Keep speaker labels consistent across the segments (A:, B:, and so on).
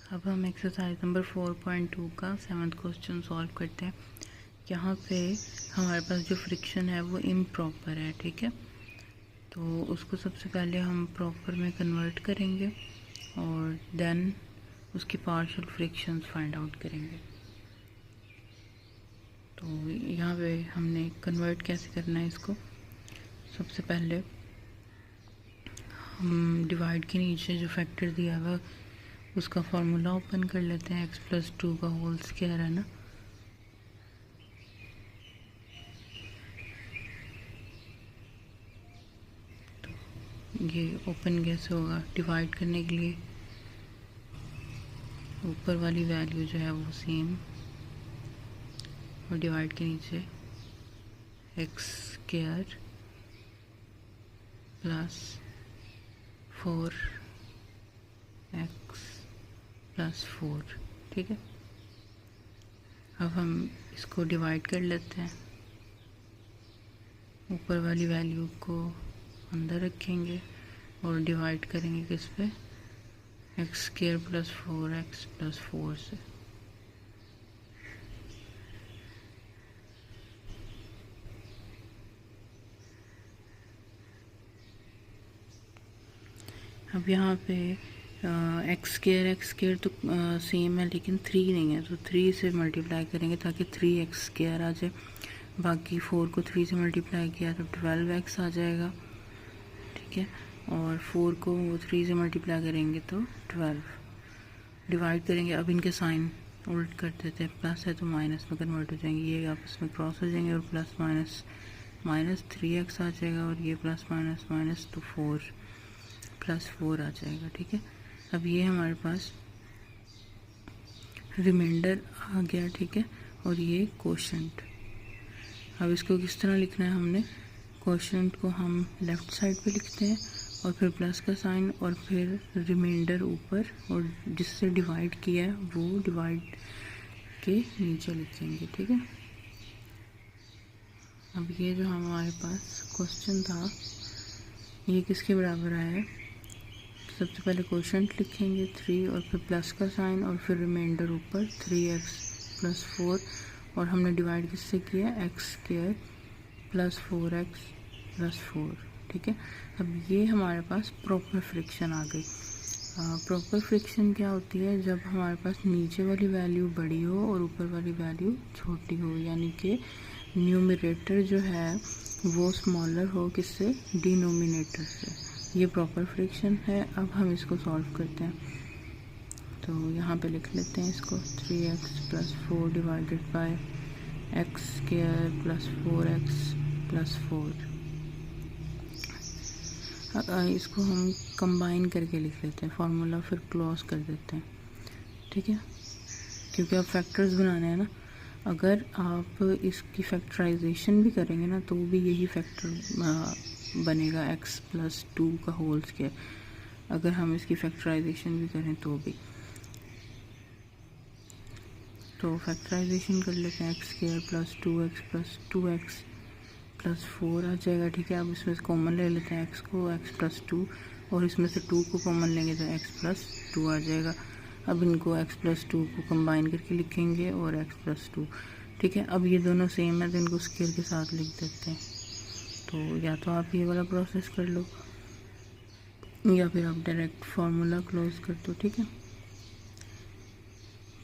A: अब हम exercise number 4.2 का 7th क्वेश्चन सॉल्व करते हैं। यहाँ पे हमारे पास जो फ्रिक्शन है वो इम्प्रॉपर है, ठीक है। तो उसको सबसे पहले हम प्रॉपर में कन्वर्ट करेंगे और देन उसकी पार्शियल फ्रिक्शंस फाइंड आउट करेंगे। तो यहाँ पे हमने कन्वर्ट कैसे करना है इसको, सबसे पहले हम डिवाइड के नीचे जो फैक्टर दिया हुआ उसका फॉर्मूला ओपन कर लेते हैं। x+2 का होल स्क्वायर है ना, तो ये ओपन कैसे होगा, डिवाइड करने के लिए ऊपर वाली वैल्यू जो है वो सेम और डिवाइड के नीचे x² प्लस 4x प्लस 4, ठीक है। अब हम इसको डिवाइड कर लेते हैं, ऊपर वाली वैल्यू को अंदर रखेंगे और डिवाइड करेंगे किस पे, x² प्लस 4x प्लस 4 से। अब यहाँ पे x² तो सेम है लेकिन 3 नहीं है, तो 3 से मल्टीप्लाई करेंगे ताकि 3x² आ जाए। बाकी 4 को 3 से मल्टीप्लाई किया तो 12x आ जाएगा, ठीक है। और 4 को 3 से मल्टीप्लाई करेंगे तो 12। डिवाइड करेंगे, अब इनके साइन उल्ट कर देते हैं, प्लस है तो माइनस में कन्वर्ट हो जाएंगे, ये आपस में क्रॉस हो जाएंगे और प्लस माइनस माइनस 3x आ जाएगा और ये प्लस माइनस माइनस तो 4 प्लस 4 आ जाएगा, ठीक है। अब ये हमारे पास रिमाइंडर आ गया, ठीक है, और ये कोशेंट। अब इसको किस तरह लिखना है, हमने कोशेंट को हम लेफ़्ट साइड पे लिखते हैं और फिर प्लस का साइन और फिर रिमाइंडर ऊपर, और जिससे डिवाइड किया है वो डिवाइड के नीचे लिखेंगे, ठीक है। अब ये जो हमारे पास क्वेश्चन था ये किसके बराबर आया है, सबसे पहले कोशेंट लिखेंगे 3 और फिर प्लस का साइन और फिर रिमाइंडर ऊपर 3x प्लस 4, और हमने डिवाइड किससे किया, x² प्लस 4x प्लस 4, ठीक है। अब ये हमारे पास प्रॉपर फ्रिक्शन आ गई। प्रॉपर फ्रिक्शन क्या होती है, जब हमारे पास नीचे वाली वैल्यू बड़ी हो और ऊपर वाली वैल्यू छोटी हो, यानी कि न्यूमरेटर जो है वो स्मॉलर हो किससे, डिनोमिनेटर से, ये प्रॉपर फ्रिक्शन है। अब हम इसको सॉल्व करते हैं, तो यहाँ पे लिख लेते हैं इसको 3x plus 4 divided by x² plus 4x plus 4। इसको हम कंबाइन करके लिख लेते हैं, फार्मूला फिर क्लोज कर देते हैं, ठीक है, क्योंकि अब फैक्टर्स बनाने हैं ना। अगर आप इसकी फैक्टराइजेशन भी करेंगे ना तो भी यही फैक्टर बनेगा, x+2 का होल स्क्वायर। अगर हम इसकी फैक्टराइजेशन भी करें तो भी, तो फैक्टराइजेशन कर लेते हैं, x² plus 2x plus 2x plus 4 आ जाएगा, ठीक है। अब इसमें से कॉमन ले लेते हैं x को, x+2, और इसमें से 2 को कॉमन लेंगे तो x+2 आ जाएगा। अब इनको x+2 को कंबाइन करके लिखेंगे और x+2, ठीक है। अब ये दोनों सेम है तो इनको स्क्वायर के साथ लिख देते हैं। तो या तो आप ये वाला प्रोसेस कर लो या फिर आप डायरेक्ट फार्मूला क्लोज कर दो, ठीक है।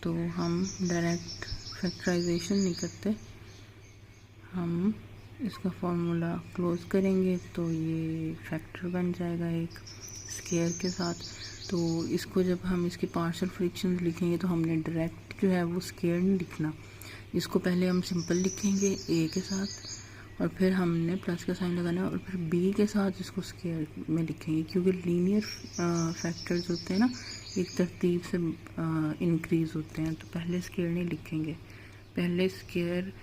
A: तो हम डायरेक्ट फैक्टराइजेशन नहीं करते, हम इसका फार्मूला क्लोज करेंगे तो ये फैक्टर बन जाएगा एक स्क्वायर के साथ। तो इसको जब हम इसकी पार्शियल फ्रिक्शंस लिखेंगे तो हमने डायरेक्ट जो है वो स्क्वायर नहीं लिखना, इसको पहले हम सिंपल लिखेंगे a के साथ और फिर हमने प्लस का साइन लगाना है और फिर b के साथ इसको स्क्वायर में लिखेंगे, क्योंकि लीनियर फैक्टर्स होते हैं ना एक तरतीब से इंक्रीज़ होते हैं, तो पहले स्क्वायर नहीं लिखेंगे, पहले स्क्वायर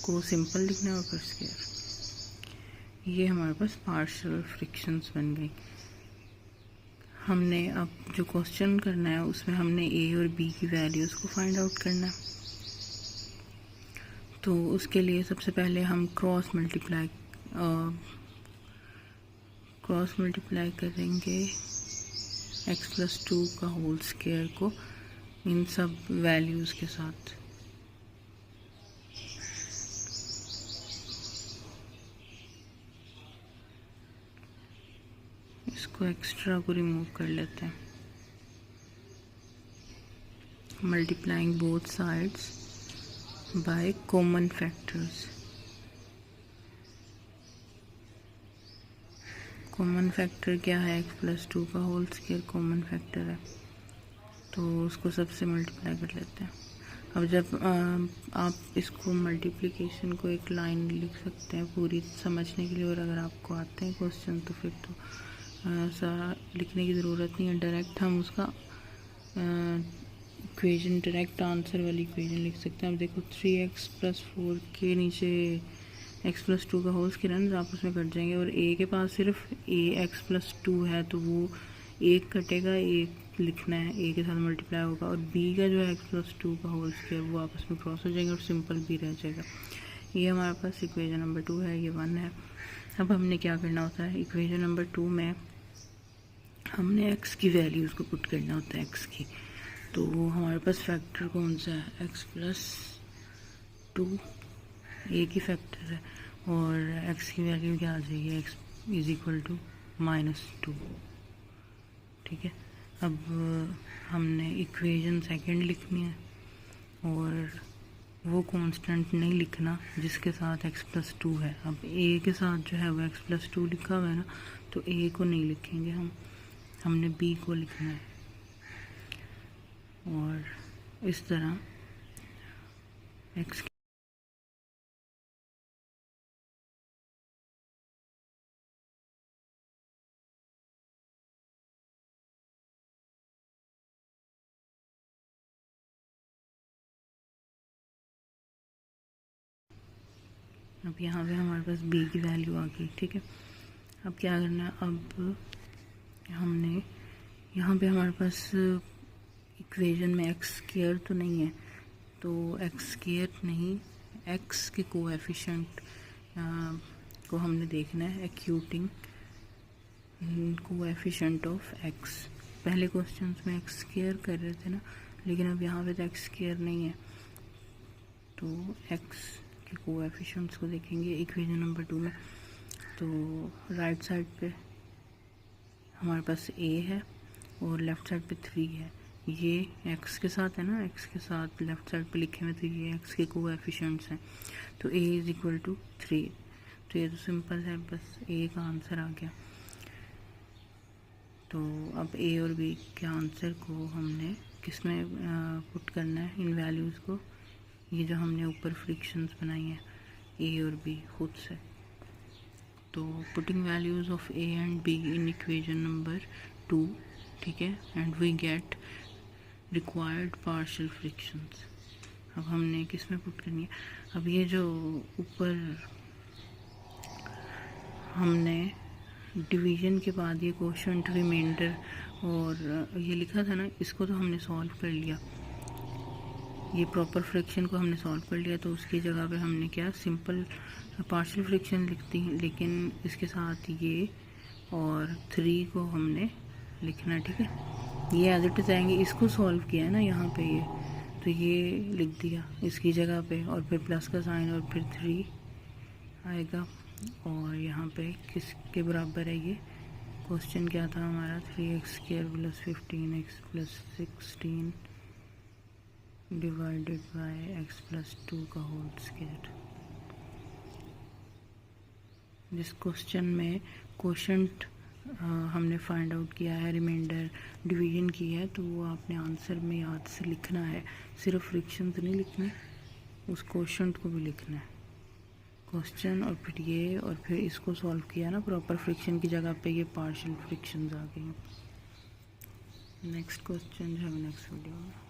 A: को सिंपल लिखना है और फिर स्क्वायर। ये हमारे पास पार्शियल फ्रिक्शंस बन गई। हमने अब जो क्वेश्चन करना है उसमें हमने a और b की वैल्यूज़ को फाइंड आउट करना है। तो उसके लिए सबसे पहले हम क्रॉस मल्टीप्लाई करेंगे x+2 का होल स्क्वायर को इन सब वैल्यूज़ के साथ। इसको एक्स्ट्रा को रिमूव कर लेते हैं। Multiplying both sides by common factors. Common factor क्या है? x+2 का होल स्क्वायर कॉमन फैक्टर है, तो उसको सबसे मल्टीप्लाई कर लेते हैं। अब जब आप इसको मल्टीप्लिकेशन को एक लाइन लिख सकते हैं पूरी समझने के लिए, और अगर आपको आते हैं क्वेश्चन तो फिर तो सारा लिखने की ज़रूरत नहीं है, डायरेक्ट हम उसका इक्वेशन, डायरेक्ट आंसर वाली इक्वेशन लिख सकते हैं। अब देखो 3x+4 के नीचे x+2 का होल स्क्वायर आपस में कट जाएंगे, और a के पास सिर्फ x+2 है तो वो एक कटेगा, एक लिखना है, a के साथ मल्टीप्लाई होगा, और b का जो है x+2 का होल स्क्वायर वो आपस में क्रॉस हो जाएंगे और सिंपल b रह जाएगा। ये हमारे पास इक्वेशन नंबर 2 है, ये 1 है। अब हमने क्या करना होता है, इक्वेशन नंबर 2 में हमने x की वैल्यूज़ को पुट करना होता है, x की। तो वो हमारे पास फैक्टर कौन सा है? x+2 a की फैक्टर है, और x की वैल्यू क्या आ जाएगी? x = -2। ठीक है। अब हमने इक्वेशन सेकंड लिखनी है, और वो कांस्टेंट नहीं लिखना जिसके साथ x+2 है। अब a के साथ जो है वो x+2 लिखा हुआ है ना, तो a को नहीं लिखेंगे हमने b को लिखना है। और इस तरह x अब यहाँ पे हमारे पास b की वैल्यू आ गई। ठीक है। अब क्या करना है, अब हमने यहाँ पे हमारे पास इक्वेशन में x² तो नहीं है, तो x² नहीं, x के कोएफिशिएंट को हमने देखना है, एक्यूटिंग कोएफिशिएंट ऑफ x। पहले क्वेश्चंस में x² कर रहे थे ना, लेकिन अब यहाँ पे तो x² नहीं है, तो x के कोएफिशिएंट्स को देखेंगे इक्वेशन नंबर 2 में। तो राइट साइड पे हमारे पास a है और लेफ़्ट साइड पे 3 है। ये x के साथ है ना, x के साथ लेफ़्ट साइड पे लिखे हुए, तो ये x के कोएफिशिएंट्स हैं, तो a = 3। तो ये तो सिंपल है, बस a का आंसर आ गया। तो अब a और b के आंसर को हमने किस में पुट करना है, इन वैल्यूज़ को, ये जो हमने ऊपर फ्रिक्शंस बनाई हैं a और b खुद से। तो putting values of a and b in equation number 2, ठीक है, and we get required partial fractions. अब हमने किस में पुट करनी है? अब ये जो ऊपर हमने डिवीज़न के बाद ये कोशेंट, रिमाइंडर और ये लिखा था ना, इसको तो हमने सॉल्व कर लिया, ये प्रॉपर फ्रिक्शन को हमने सॉल्व कर लिया। तो उसकी जगह पे हमने क्या, सिंपल पार्शियल फ्रिक्शन लिखती हैं, लेकिन इसके साथ ये और 3 को हमने लिखना है। ठीक है, ये एज इट इज़ आएंगे, इसको सॉल्व किया है ना यहाँ पे, ये तो ये लिख दिया इसकी जगग पे, और फिर प्लस का साइन, और फिर 3 आएगा, और यहाँ पे किसके बराबर है? ये क्वेश्चन क्या था हमारा, 3x² + 15x + 16 divided by x+2 का होल स्क्वायर। जिस क्वेश्चन में क्वोशंट हमने फाइंड आउट किया है, रिमाइंडर डिवीजन की है, तो वो आपने आंसर में याद से लिखना है। सिर्फ फ्रिक्शन तो नहीं लिखनी, उस क्वोशंट को भी लिखना है, क्वेश्चन, और फिर ये, और फिर इसको सॉल्व किया ना प्रॉपर फ्रिक्शन की जगह पे ये पार्शियल फ्रिक्शंस आ गई। नेक्स्ट क्वेश्चन जो है नेक्स्ट वीडियो में।